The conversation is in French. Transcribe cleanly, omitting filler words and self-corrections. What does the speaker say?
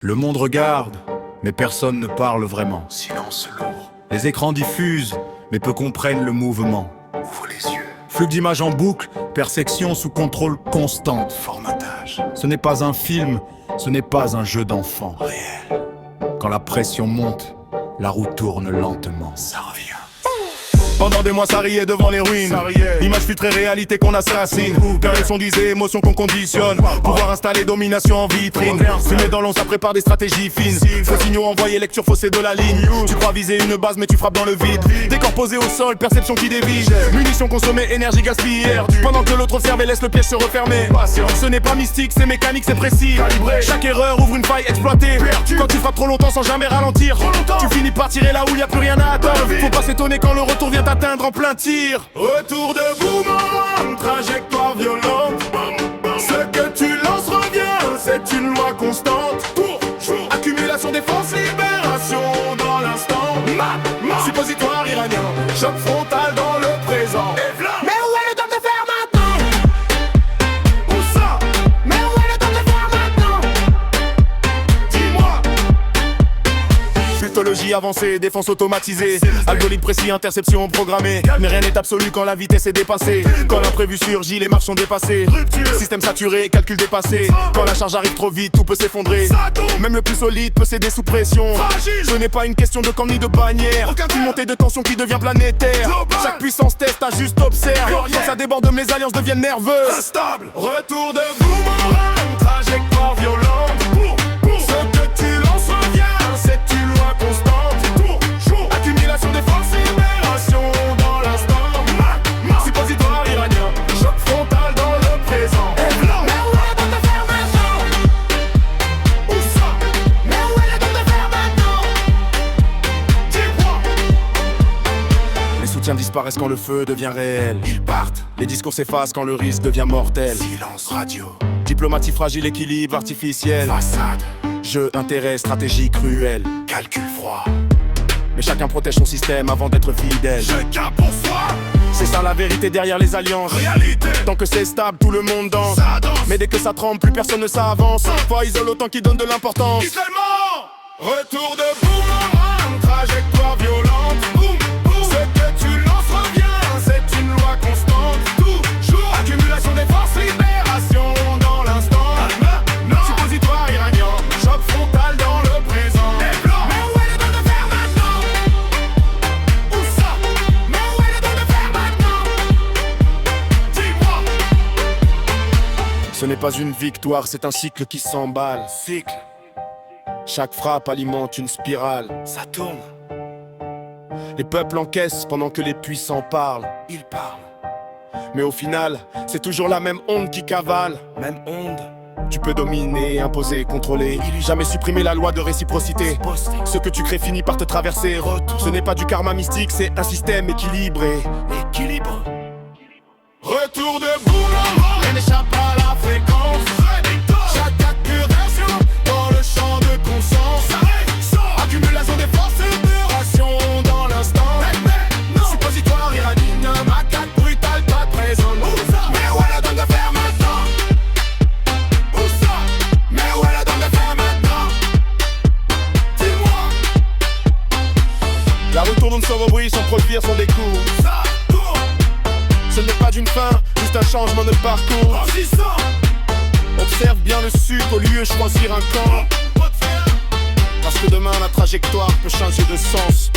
Le monde regarde, mais personne ne parle vraiment. Silence lourd, Les écrans diffusent, mais peu comprennent le mouvement. ouvre les yeux, Flux d'images en boucle, perception sous contrôle constant. formatage, Ce n'est pas un film, ce n'est pas un jeu d'enfant. réel, Quand la pression monte, la roue tourne lentement. ça revient. Pendant des mois ça riait devant les ruines. L'image filtrée, réalité qu'on assassine. Car elles sont des émotions qu'on conditionne. Pouvoir installer domination en vitrine. Fumé dans l'ombre, ça prépare des stratégies fines. Faux signaux envoyés, lecture faussée de la ligne. Tu crois viser une base mais tu frappes dans le vide. Décor posé au sol, perception qui dévie. Munitions consommées, énergie gaspillée. Pendant que l'autre observe et laisse le piège se refermer. Ce n'est pas mystique, c'est mécanique, c'est précis. Chaque erreur ouvre une faille exploitée. Quand tu frappes trop longtemps sans jamais ralentir, tu finis par tirer là où y a plus rien à attendre. Faut pas s'étonner quand le retour vient atteindre en plein tir. Retour de boomerang, trajectoire violente. Ce que tu lances revient, c'est une loi constante. Accumulation, défense, libération dans l'instant. Suppositoire iranien, choc frontal dans le présent. Mais où est le temps de faire maintenant? Où ça? Mais où est le temps de faire maintenant? Dis-moi. Putologie avancée, défense automatisée. Algorithme précis, interception programmée. Mais rien n'est absolu quand la vitesse est dépassée. Quand l'imprévu surgit, les marches sont dépassées. Système saturé, calcul dépassé. Quand la charge arrive trop vite, tout peut s'effondrer. Même le plus solide peut céder sous pression. Ce n'est pas une question de camp ni de bannière. Une montée de tension qui devient planétaire. Chaque puissance teste, ajuste, observe. Quand ça déborde, les alliances deviennent nerveuses. Retour de boomerang, trajectoire violente. Ce que tu lances revient, c'est une loi constante. Accumulation, défense, libération dans l'instant. Suppositoire iranien, choc frontal dans le présent. Mais où est le temps de faire maintenant? Où ça? Mais où est le temps de faire maintenant? Dis-moi. Les soutiens disparaissent quand le feu devient réel. Ils partent, Les discours s'effacent quand le risque devient mortel. silence radio, Diplomatie fragile, équilibre artificiel. façade, Jeu, intérêt, stratégie cruelle. calcul froid. Mais chacun protège son système avant d'être fidèle. Chacun pour soi, C'est ça la vérité derrière les alliances. réalité, Tant que c'est stable, tout le monde danse. ça danse. Mais dès que ça tremble, plus personne ne s'avance. Foi isole autant qui donne de l'importance. Isolement, Retour de boomerang, trajectoire violente. Ce que tu lances revient, c'est une loi constante. toujours, Accumulation des forces, libération dans l'instant. Suppositoire iranien, choc frontal dans le présent. mais où est le temps de faire maintenant? Où ça? Mais où est le temps de faire maintenant? Dis-moi. Ce n'est pas une victoire, c'est un cycle qui s'emballe. Cycle, Chaque frappe alimente une spirale. ça tourne, Les peuples encaissent pendant que les puissants parlent. il parle, Mais au final, c'est toujours la même onde qui cavale. même onde, Tu peux dominer, imposer, contrôler. Jamais supprimer la loi de réciprocité. posté, Ce que tu crées finit par te traverser. Ce n'est pas du karma mystique, c'est un système équilibré. équilibre, Retour de boomerang, rien n'échappe à la fréquence. chaque accumulation dans le champ de conscience. Accumulation des forces, Libération dans l'instant. Suppositoire iranien, macaque brutal, pas présent. mais où est le temps de faire maintenant? Où ça? Mais où est le temps de faire maintenant? Dis-moi, La roue tourne sans bruit, sans produire, sans décours. ça tourne, Ce n'est pas d'une fin, juste un changement de parcours. grandissant, Observe bien le sud au lieu de choisir un camp. Parce que demain la trajectoire peut changer de sens.